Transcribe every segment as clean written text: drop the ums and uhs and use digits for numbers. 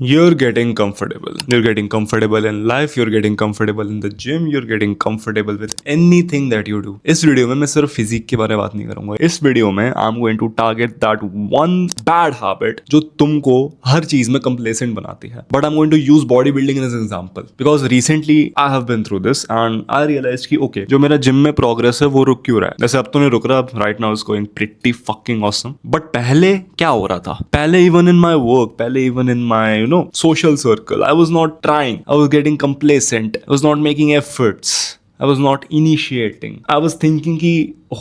You're getting comfortable. You're getting comfortable in life. You're getting comfortable in the gym. You're getting comfortable with anything that you do. इस video में मैं सिर्फ physique के बारे में बात नहीं करूंगा. इस वीडियो में I'm going to target that one bad habit जो तुमको हर चीज में complacent बनाती है. But I'm going to use bodybuilding as an example because recently I have been through this and I realized कि okay जो मेरा जिम में progress है वो रुक क्यों रहा है. वैसे अब तो नहीं रुक रहा. Right now is going pretty fucking awesome. But पहले क्या हो रहा था? पहले even in my work, पहले even in my social circle, I was not trying. I was getting complacent. I was not making efforts. I was not initiating. I was thinking कि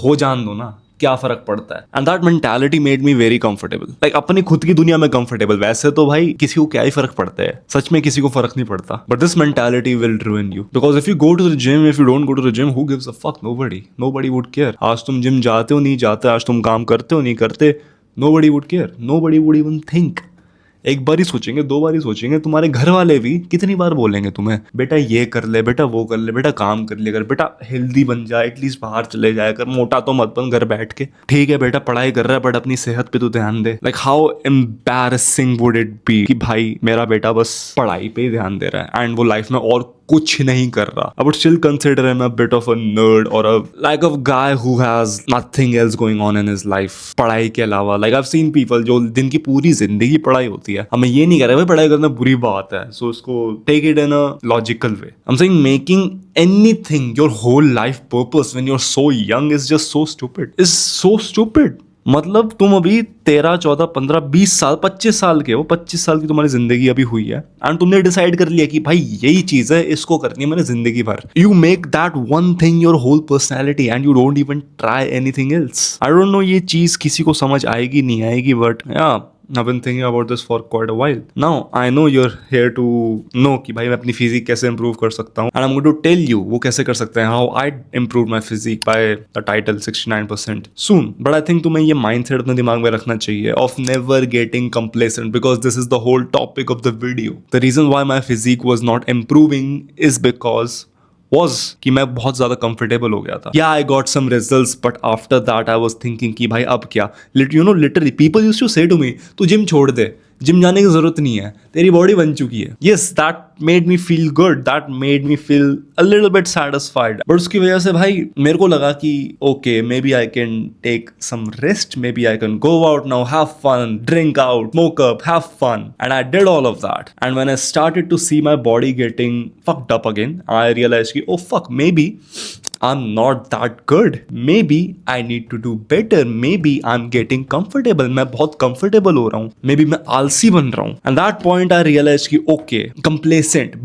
हो जान दो ना, क्या फर्क पड़ता है. And that mentality made me very comfortable. Like अपनी खुद की दुनिया में comfortable. वैसे तो भाई किसी को क्या ही फर्क पड़ता है. सच में किसी को फर्क नहीं पड़ता. But this mentality will ruin you. Because if you go to the gym, if you don't go to the gym, who gives a fuck? Nobody. Nobody would care. आज तुम जिम जाते हो नहीं जाते, आज तुम काम करते हो नहीं करते, nobody would care. Nobody would even think. एक बार ही सोचेंगे, दो बार ही सोचेंगे. तुम्हारे घर वाले भी कितनी बार बोलेंगे तुम्हें, बेटा ये कर ले, बेटा वो कर ले, बेटा काम कर ले कर, बेटा हेल्दी बन जाए, एटलीस्ट बाहर चले जाए कर, मोटा तो मत बन घर बैठ के. ठीक है बेटा पढ़ाई कर रहा है बट अपनी सेहत पे तो ध्यान दे. Like how embarrassing would it be कि भाई मेरा बेटा बस पढ़ाई पे ही ध्यान दे रहा है एंड वो लाइफ में और कुछ नहीं कर रहा. I would still consider him a bit of a nerd or a guy who has nothing else going on in his life. पढ़ाई के अलावा like I've seen people जो दिन की पूरी जिंदगी पढ़ाई होती है. अब मैं ये नहीं कह रहा भाई पढ़ाई करना बुरी बात है. So उसको take it in a logical way. I'm saying making anything your whole life purpose when you're so young is just so stupid. Is so stupid. मतलब तुम अभी 13, 14, 15, 20 साल 25 साल के हो. 25 साल की तुम्हारी जिंदगी अभी हुई है एंड तुमने डिसाइड कर लिया कि भाई यही चीज है, इसको करनी है मैंने जिंदगी भर. You make that one thing your whole personality and you don't even try anything else. I don't know ये चीज किसी को समझ आएगी नहीं आएगी बट या I've been thinking about this for quite a while. Now I know you're here to know कि भाई मैं अपनी फिजिक कैसे improve कर सकता हूँ and I'm going to tell you वो कैसे कर सकते हैं, how I improved my physique by the title 69% soon. But I think तुम्हें ये mindset अपने दिमाग में रखना चाहिए of never getting complacent because this is the whole topic of the video. The reason why my physique was not improving is because कि मैं बहुत ज्यादा कंफर्टेबल हो गया था. Yeah, I got some results, but after that I was thinking कि भाई अब क्या. Literally people used to say to me तू जिम छोड़ दे, जिम जाने की जरूरत नहीं है, तेरी बॉडी बन चुकी है. Yes, that made me feel good. That made me feel a little bit satisfied. But उसकी वजह से भाई मेरे को लगा कि okay, maybe I can take some rest. Maybe I can go out now, have fun, drink out, smoke up, have fun. And I did all of that. And when I started to see my body getting fucked up again, I realized कि oh fuck, maybe I'm not that good. Maybe I need to do better. Maybe I'm getting comfortable. मैं बहुत comfortable हो रहा हूँ. Maybe मैं आलसी बन रहा हूँ. And that point I realized कि okay,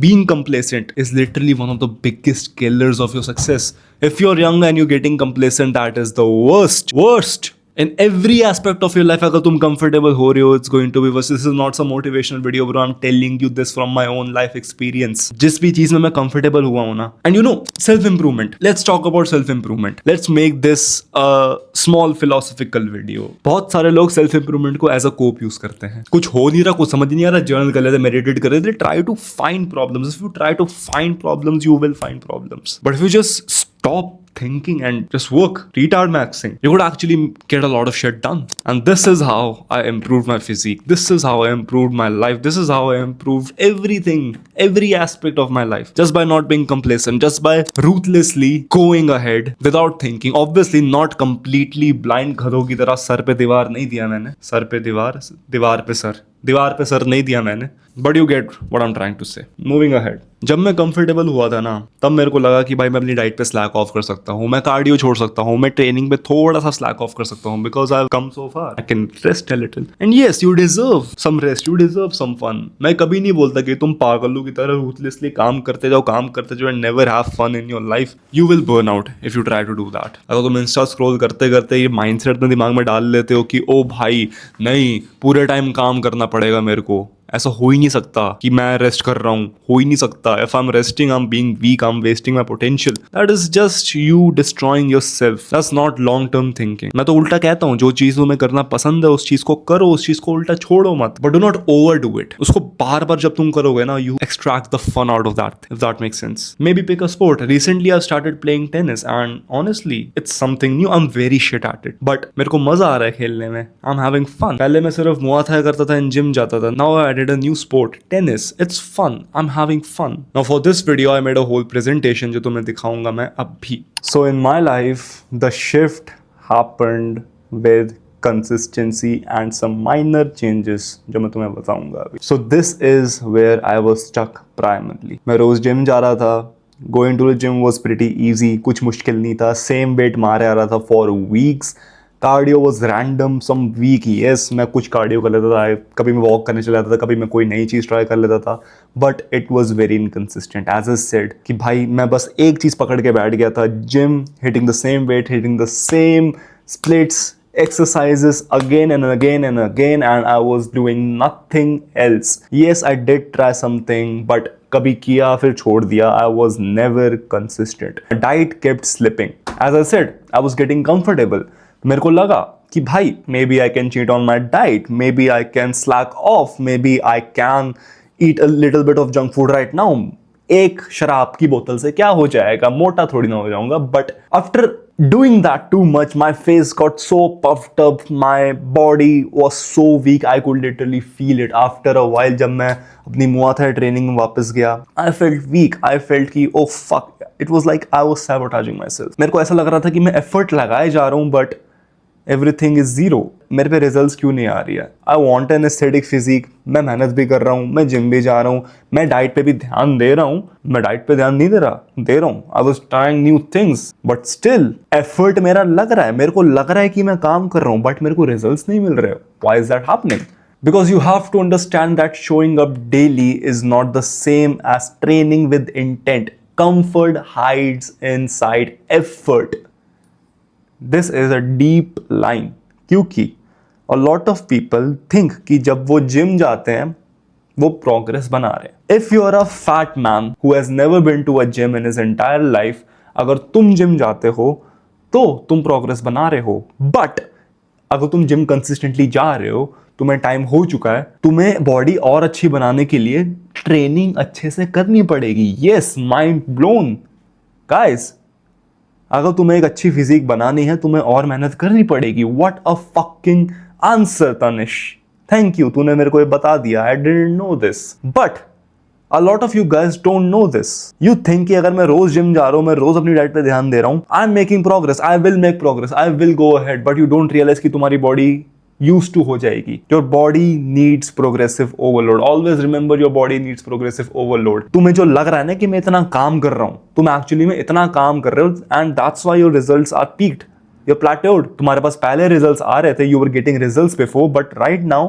being complacent is literally one of the biggest killers of your success. If you're young and you're getting complacent, that is the worst. In every aspect of your life, अगर तुम comfortable हो रहे हो, it's going to be worse. This is not some motivational video, bro. I'm telling you this from my own life experience. जिस भी चीज में मैं comfortable हुआ हूँ ना, and self-improvement. Let's talk about self-improvement. Let's make this a small philosophical video. बहुत सारे लोग self-improvement को as a cope use करते हैं. कुछ हो नहीं रहा, कुछ समझ नहीं आ रहा, journal कर लेते, meditate कर लेते, try to find problems. If you try to find problems, you will find problems. But if you just stop thinking and just work, retard maxing, you could actually get a lot of shit done. And this is how I improved my physique. This is how I improved my life. This is how I improved everything, every aspect of my life. Just by not being complacent, just by ruthlessly going ahead without thinking. Obviously not completely blind गधों की तरह sir पे दीवार नहीं दिया मैंने. Sir पे दीवार, दीवार पे सर नहीं दिया मैंने. But you get what I'm trying to say. Moving ahead. जब मैं कंफर्टेबल हुआ था ना, तब मेरे को लगा कि भाई मैं अपनी डाइट पे स्लैक ऑफ कर सकता हूँ, मैं कार्डियो छोड़ सकता हूँ, मैं ट्रेनिंग पे थोड़ा सा स्लैक ऑफ कर सकता हूँ because I have come so far. I can rest a little and yes you deserve some rest, you deserve some fun. मैं कभी नहीं बोलता कि तुम पागलों की तरह रूथलेसली काम करते जाओ and never have fun in your life. You will burn out if you try to do that. अगर तुम इंस्टा स्क्रॉल करते करते ये माइंडसेट अपने दिमाग में डाल लेते हो कि ओ भाई नहीं पूरे टाइम काम करना पड़ेगा मेरे को, ऐसा हो ही नहीं सकता कि मैं रेस्ट कर रहा हूँ, हो ही नहीं सकता. If I am resting I am being weak, I am wasting my potential. That is just you destroying yourself. That's not long term thinking. मैं तो उल्टा कहता हूँ, जो चीज तुम्हें करना पसंद है उस चीज को करो, उस चीज को उल्टा छोड़ो मत. But do not over do it. उसको बार बार जब तुम करोगे ना, you extract the fun out of that, if that makes sense. Maybe pick a sport. Recently I started playing tennis and honestly it's something new. I am very shit at it but मेरे को मजा आ रहा है खेलने में. I am having fun. पहले मैं सिर्फ मुआ था करता था एंड जिम जाता था. Now I started a new sport, tennis. It's fun. I'm having fun. Now for this video, I made a whole presentation जो तुम्हें दिखाऊंगा मैं अभी. So in my life, the shift happened with consistency and some minor changes जो मैं तुम्हें बताऊंगा अभी. So this is where I was stuck primarily. मैं रोज जिम जा रहा था. Going to the gym was pretty easy. कुछ मुश्किल नहीं था. Same weight मारे आ रहा था for weeks. Cardio was random some week. Yes, मैं कुछ कार्डियो कर लेता था, कभी मैं वॉक करने चला जाता था, कभी मैं कोई नई चीज़ ट्राई कर लेता था, but it was very inconsistent. As I said कि भाई मैं बस एक चीज़ पकड़ के बैठ गया था, gym, hitting the same weight, hitting the same splits, exercises again and again and again, and I was doing nothing else. Yes, I did try something, but कभी किया फिर छोड़ दिया. I was never consistent. My diet kept slipping. As I said, I was getting comfortable. मेरे को लगा कि भाई maybe I can cheat on my diet, maybe I can slack off, maybe I can eat a little bit of junk food right now. एक शराब की बोतल से क्या हो जाएगा, मोटा थोड़ी ना हो जाऊंगा. But after doing that too much, my face got so puffed up, my body was so weak, I could literally feel it. After a while, जब मैं अपनी मुआ था ट्रेनिंग में वापस गया, I felt weak. I felt कि oh fuck, it was like I was sabotaging myself. मेरे को ऐसा लग रहा था कि मैं एफर्ट लगाए जा रहा हूँ, बट एवरीथिंग इज जीरो. मेरे पे रिजल्ट्स क्यों नहीं आ रही है? I want an aesthetic physique. मैं मेहनत भी कर रहा हूँ, मैं जिम भी जा रहा हूँ, मैं डाइट पे भी ध्यान दे रहा हूँ. मैं डाइट पे ध्यान नहीं दे रहा हूँ. I was trying new things, but still effort मेरा लग रहा है. मेरे को लग रहा है कि मैं काम कर रहा हूँ, बट मेरे को रिजल्ट्स नहीं मिल रहे. Why is that happening? Because you have to understand that showing up daily is not the same as training with intent. Comfort hides inside effort. This is a deep line. क्योंकि a lot of people think कि जब वो gym जाते हैं वो progress बना रहे हैं. If you are a fat man who has never been to a gym in his entire life, अगर तुम जिम जाते हो तो तुम प्रोग्रेस बना रहे हो. बट अगर तुम जिम कंसिस्टेंटली जा रहे हो, तुम्हें टाइम हो चुका है, तुम्हें बॉडी और अच्छी बनाने के लिए ट्रेनिंग अच्छे से करनी पड़ेगी. Yes, mind blown guys. अगर तुम्हें एक अच्छी फिजिक बनानी है, तुम्हें और मेहनत करनी पड़ेगी. What a fucking answer Tanish. Thank you, तूने मेरे को ये बता दिया. I didn't know this, but a lot of you guys don't know this. You think कि अगर मैं रोज जिम जा रहा हूँ, मैं रोज अपनी डाइट पे ध्यान दे रहा हूँ, I am making progress, I will make progress, I will go ahead, but you don't realize कि तुम्हारी बॉडी used to हो जाएगी. Your body needs progressive overload. Always remember your body needs progressive overload. तुम्हें जो लग रहा है ना कि मैं इतना काम कर रहा हूँ, तुम एक्चुअली में इतना काम कर रहे हो, and that's why your results are peaked. You're plateaued. तुम्हारे पास पहले results आ रहे थे, you were getting results before, but right now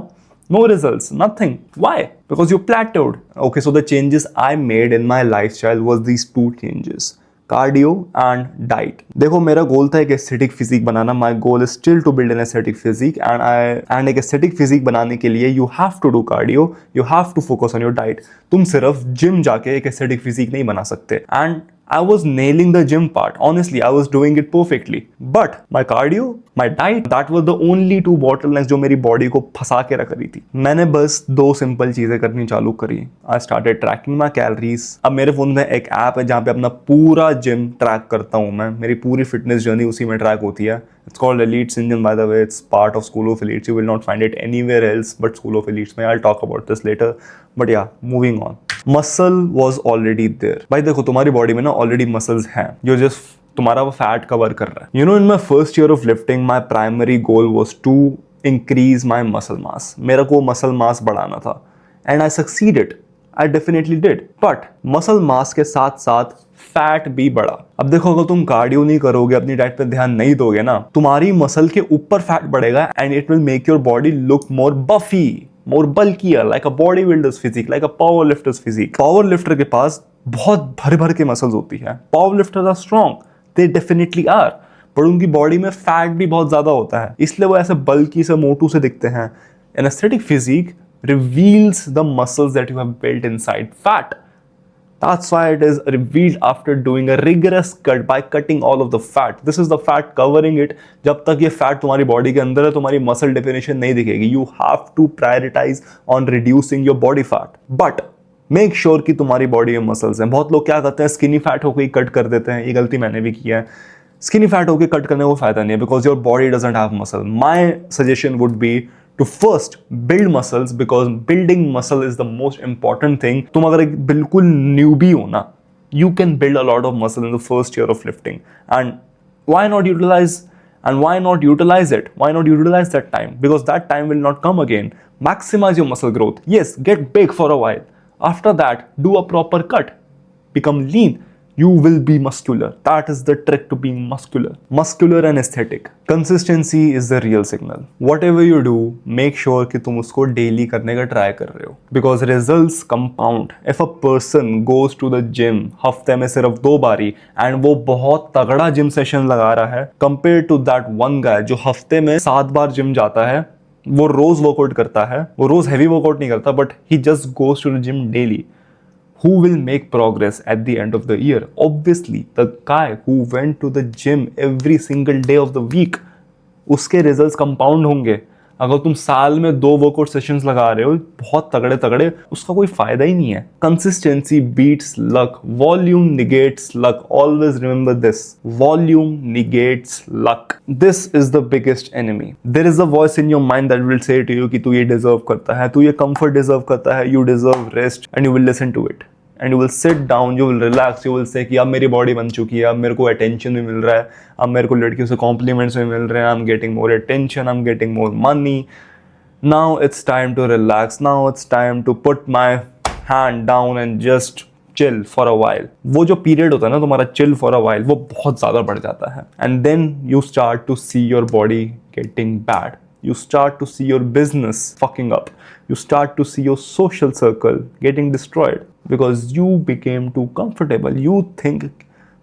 no results, nothing. Why? Because you plateaued. Okay, so the changes I made in my lifestyle was these two changes. Cardio and diet. देखो, मेरा goal था एक aesthetic physique बनाना. My goal is still to build an aesthetic physique, and एक aesthetic physique बनाने के लिए you have to do cardio, you have to focus on your diet. तुम सिर्फ जिम जाके एक एस्थेटिक फिजिक नहीं बना सकते. And I was nailing the gym part. Honestly, I was doing it perfectly. But my cardio, my diet, that were the only two bottlenecks जो मेरी body को फंसा के रख रही थी. मैंने बस दो सिंपल चीजें करनी चालू करी. I started tracking my calories. अब मेरे फोन में एक ऐप है जहाँ पे अपना पूरा जिम ट्रैक करता हूँ मैं. मेरी पूरी फिटनेस जर्नी उसी में ट्रैक होती है. It's called Elites Engine, by the way. It's part of School of Elites. You will not find it anywhere else but School of Elites में. I'll talk about this later. But yeah, moving on. Muscle was already there. भाई देखो, तुम्हारी body में ना already muscles हैं जो just तुम्हारा वो फैट कवर कर रहा है. You know, in my first year of lifting, my primary goal was to increase my muscle mass. मेरा को muscle mass बढ़ाना था. And I succeeded. I definitely did. But muscle mass के साथ साथ फैट भी बढ़ा. अब देखो, अगर तुम कार्डियो नहीं करोगे, अपनी डाइट पे ध्यान नहीं दोगे ना, तुम्हारी मसल के ऊपर फैट बढ़ेगा and it will make your body look more buffy, more bulkier, like a bodybuilder's physique, like a powerlifter's physique. Powerlifter के पास बहुत भर भर के मसल्स होती है. Powerlifters are strong, they definitely are, पर उनकी बॉडी में फैट भी बहुत ज्यादा होता है, इसलिए वो ऐसे बल्की से, मोटू से दिखते हैं. An aesthetic physique reveals the muscles that you have built inside fat. That's why it is revealed after doing a rigorous cut, by cutting all of the fat. This is the fat covering it. जब तक ये fat तुम्हारी body के अंदर है, तुम्हारी muscle definition नहीं दिखेगी. You have to prioritize on reducing your body fat. But make sure कि तुम्हारी बॉडी में मसल्स हैं. बहुत लोग क्या करते हैं, स्किनी फैट होकर ही कट कर देते हैं. ये गलती मैंने भी किया है. स्किनी फैट होकर कट करने को फायदा नहीं है, because your body doesn't have muscle. My suggestion would be to first build muscles, because building muscle is the most important thing. तुम अगर एक बिल्कुल newbie हो ना, you can build a lot of muscle in the first year of lifting. And why not utilize it? Why not utilize that time? Because that time will not come again. Maximize your muscle growth. Yes, get big for a while. After that, do a proper cut. Become lean. You will be muscular. That is the trick to being muscular. Muscular and aesthetic. Consistency is the real signal. Whatever you do, make sure कि तुम उसको daily करने का try कर रहे हो. Because results compound. If a person goes to the gym हफ्ते में सिर्फ 2 बारी and वो बहुत तगड़ा gym session लगा रहा है, compared to that one guy जो हफ्ते में 7 बार gym जाता है, वो रोज वर्कआउट करता है, वो रोज heavy workout नहीं करता, but he just goes to the gym daily. Who will make progress at the end of the year? Obviously, the guy who went to the gym every single day of the week. उसके results compound होंगे. अगर तुम साल में 2 workout sessions लगा रहे हो बहुत तगड़े तगड़े, उसका कोई फायदा ही नहीं है. Consistency beats luck. Volume negates luck. Always remember this. Volume negates luck. This is the biggest enemy. There is a voice in your mind that will say to you कि तू ये deserve करता है, तू ये comfort deserve करता है, you deserve rest, and you will listen to it. And you will sit down, you will relax, you will say कि अब मेरी बॉडी बन चुकी है, अब मेरे को अटेंशन भी मिल रहा है, अब मेरे को लड़कियों से कॉम्प्लीमेंट्स भी मिल रहे हैं, I am getting more attention, I am getting more money, now it's time to relax, now it's time to put my hand down and just chill for a while. वो जो पीरियड होता है ना तुम्हारा चिल फॉर अ वाइल, वो बहुत ज़्यादा बढ़ जाता है. And then you start to see your body getting bad. You start to see your business fucking up. You start to see your social circle getting destroyed because you became too comfortable. You think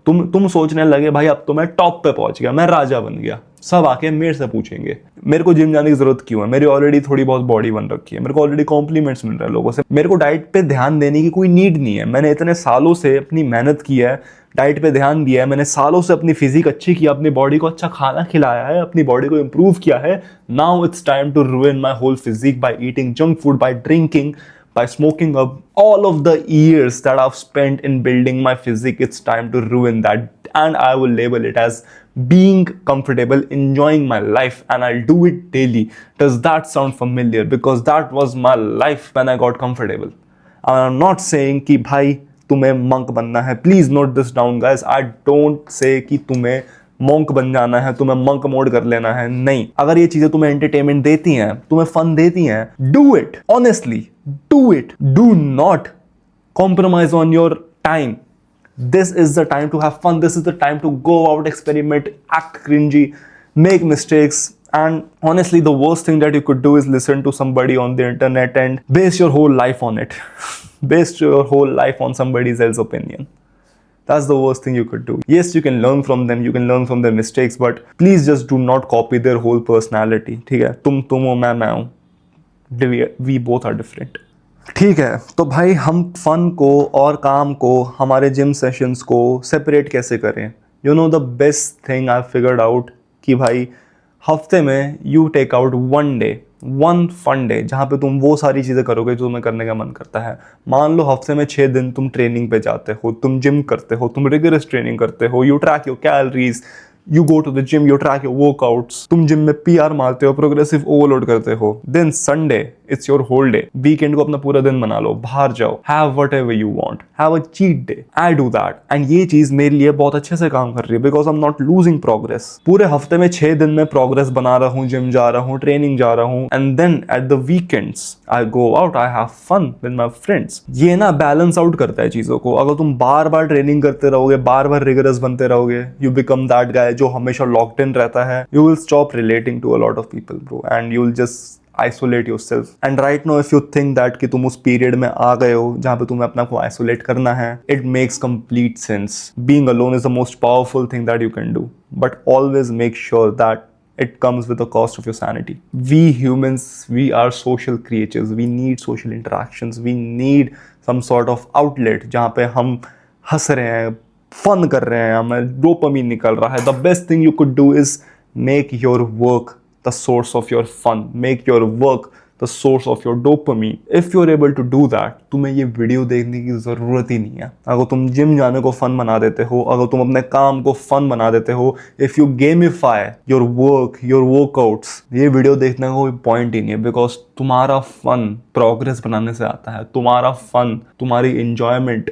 तुम सोचने लगे भाई अब तो मैं top पे पहुंच गया, मैं राजा बन गया, सब आके मेरे से पूछेंगे मेरे को जिम जाने की जरूरत क्यों है, मेरी ऑलरेडी थोड़ी बहुत बॉडी बन रखी है, मेरे को ऑलरेडी कॉम्प्लीमेंट्स मिल रहे हैं लोगों से, मेरे को डाइट पे ध्यान देने की कोई नीड नहीं है, मैंने इतने सालों से अपनी मेहनत की है, डाइट पे ध्यान दिया है, मैंने सालों से अपनी फिजिक अच्छी की, अपनी बॉडी को अच्छा खाना खिलाया है, अपनी बॉडी को इंप्रूव किया है. Now it's time to ruin my whole physique by eating junk food, by drinking, by smoking up all of the years that I've spent in building my physique. It's time to ruin that, and I will label it as being comfortable, enjoying my life, and I'll do it daily. Does that sound familiar? Because that was my life when I got comfortable. I'm not saying कि भाई तुम्हें monk बनना है. Please note this down, guys. I don't say कि तुम्हें monk बन जाना है, तुम्हें मंक मोड कर लेना है. नहीं, अगर ये चीजें तुम्हें एंटरटेनमेंट देती हैं, तुम्हें फन देती हैं, do it. Honestly do it. Do not compromise on your time. This is the time to have fun. This is the time to go out, experiment, act cringy, make mistakes. And honestly, the worst thing that you could do is listen to somebody on the internet and base your whole life on it. Base your whole life on somebody else's opinion. That's the worst thing you could do. Yes, you can learn from them, you can learn from their mistakes, but please just do not copy their whole personality. ठीक है, तुम हो, मैं हूँ. We both are different. ठीक है, तो भाई हम फन को और काम को, हमारे जिम सेशंस को सेपरेट कैसे करें? You know the best thing I figured out कि भाई हफ्ते में you take out one fun day जहाँ पे तुम वो सारी चीज़ें करोगे जो तुम्हें करने का मन करता है. मान लो हफ्ते में 6 दिन तुम ट्रेनिंग पे जाते हो, तुम जिम करते हो, तुम रिगरस ट्रेनिंग करते हो, you track your calories, you go to the gym, you track your workouts, तुम जिम में पीआर मारते हो, प्रोग्रेसिव ओवरलोड करते हो. Then Sunday it's your whole day. Weekend को अपना पूरा दिन मना लो, बाहर जाओ, have whatever you want, have a cheat day. I do that and ये चीज मेरे लिए बहुत अच्छे से काम कर रही है because I am not losing progress. पूरे हफ्ते में 6 दिन में प्रोग्रेस बना रहा हूँ, जिम जा रहा हूँ, ट्रेनिंग जा रहा हूँ, and then at the weekends I go out, I have fun with my friends. ये ना बैलेंस आउट करता है चीजों को. अगर तुम बार बार ट्रेनिंग करते रहोगे, बार बार रिगरस बनते रहोगे, यू बिकम दैट गाय जो हमेशा लॉक्ड इन रहता है. You will stop relating to a lot of people bro and you will just isolate yourself. And right now if you think that कि तुम उस period में आ गए हो जहाँ पे तुम्हें अपना को isolate करना है, it makes complete sense. Being alone is the most powerful thing that you can do, but always make sure that it comes with the cost of your sanity. We humans, we are social creatures. We need social interactions. We need some sort of outlet जहाँ पे हम हंस रहे हैं, fun कर रहे हैं, हमें dopamine निकल रहा है. The best thing you could do is make your work the source of your fun. Make your work the source of your dopamine. If you are able to do that, तुम्हें ये video देखने की जरूरत ही नहीं है. अगर तुम gym जाने को फन बना देते हो, अगर तुम अपने काम को फन बना देते हो, if you gamify your work, your workouts, ये वीडियो देखने का कोई पॉइंट ही नहीं है. बिकॉज तुम्हारा फन प्रोग्रेस बनाने से आता है, तुम्हारा फन, तुम्हारी इंजॉयमेंट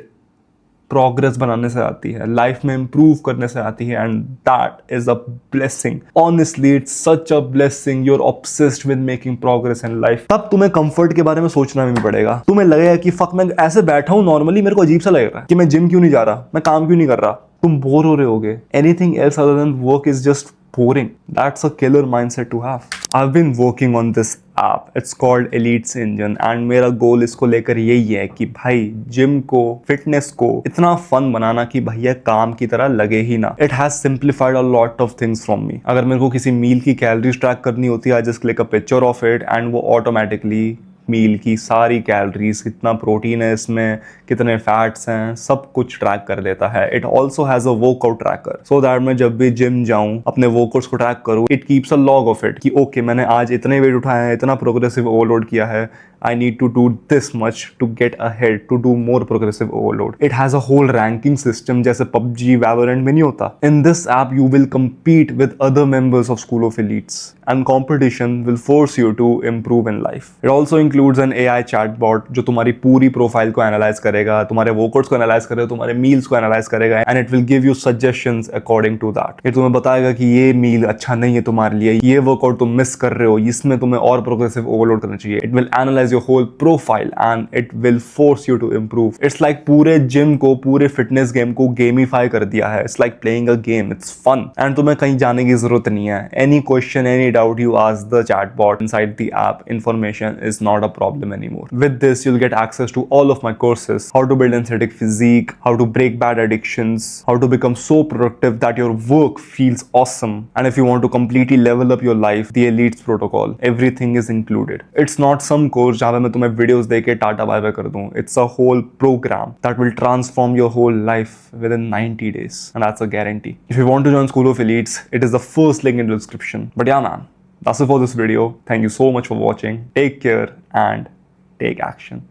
प्रोग्रेस बनाने से आती है, लाइफ में इंप्रूव करने से आती है. And that is a blessing. Honestly it's such a blessing. You are obsessed with making progress in life. तब तुम्हें कंफर्ट के बारे में सोचना भी पड़ेगा. तुम्हें लगेगा कि फक, मैं ऐसे बैठा हूं नॉर्मली, मेरे को अजीब सा लग रहा है कि मैं जिम क्यों नहीं जा रहा, मैं काम क्यों नहीं कर रहा. तुम बोर हो रहे होगे. Anything else other than work is just boring. That's a killer mindset to have. I've been working on this app. It's called Elites Engine and मेरा गोल इसको लेकर यही है कि भाई जिम को, फिटनेस को इतना फन बनाना कि भैया काम की तरह लगे ही ना. It has simplified a lot of things from me. अगर मेरे को किसी मील की कैलोरीज ट्रैक करनी होती है, I just click a picture of it and वो ऑटोमेटिकली मील की सारी कैलोरीज, कितना प्रोटीन है इसमें, कितने फैट्स हैं, सब कुछ ट्रैक कर देता है. It also has a workout tracker so that मैं जब भी जिम जाऊं अपने वर्कआउट्स को ट्रैक करूं. It keeps a log of it कि ओके मैंने आज इतने वेट उठाए हैं, इतना प्रोग्रेसिव ओवरलोड किया है, I need to do this much to get ahead, to do more progressive overload. It has a whole ranking system जैसे PUBG, Valorant में नहीं होता. In this app you will compete with other members of School of Elites and competition will force you to improve in life. It also includes an AI chatbot जो तुम्हारी पूरी profile को analyse करेगा, तुम्हारे workouts को analyse करेगा, तुम्हारे meals को एनालाइज करेगा and it will give you suggestions according to that. ये तुम्हें बताएगा कि ये मील अच्छा नहीं है तुम्हारे लिए, ये वर्कआउट तुम मिस कर रहे हो, इसमें तुम्हें और प्रोग्रेसिव ओवरलोड करना चाहिए. It will analyze your whole profile and it will force you to improve. It's like पूरे जिम को, पूरे फिटनेस गेम को गेमिफाई कर दिया है. It's like playing a game. It's fun. And तुम्हें कहीं जाने की जरूरत नहीं है. Any question, any doubt you ask the chatbot inside the app. Information is not a problem anymore. With this, you'll get access to all of my courses: how to build aesthetic physique, how to break bad addictions, how to become so productive that your work feels awesome, and if you want to completely level up your life, the Elites protocol. Everything is included. It's not some course जहाँ पे मैं तुम्हें videos देके tata bye bye कर दूं. It's a whole program that will transform your whole life within 90 days, and that's a guarantee. If you want to join School of Elites, it is the first link in the description. But yeah man, that's it for this video. Thank you so much for watching. Take care and take action.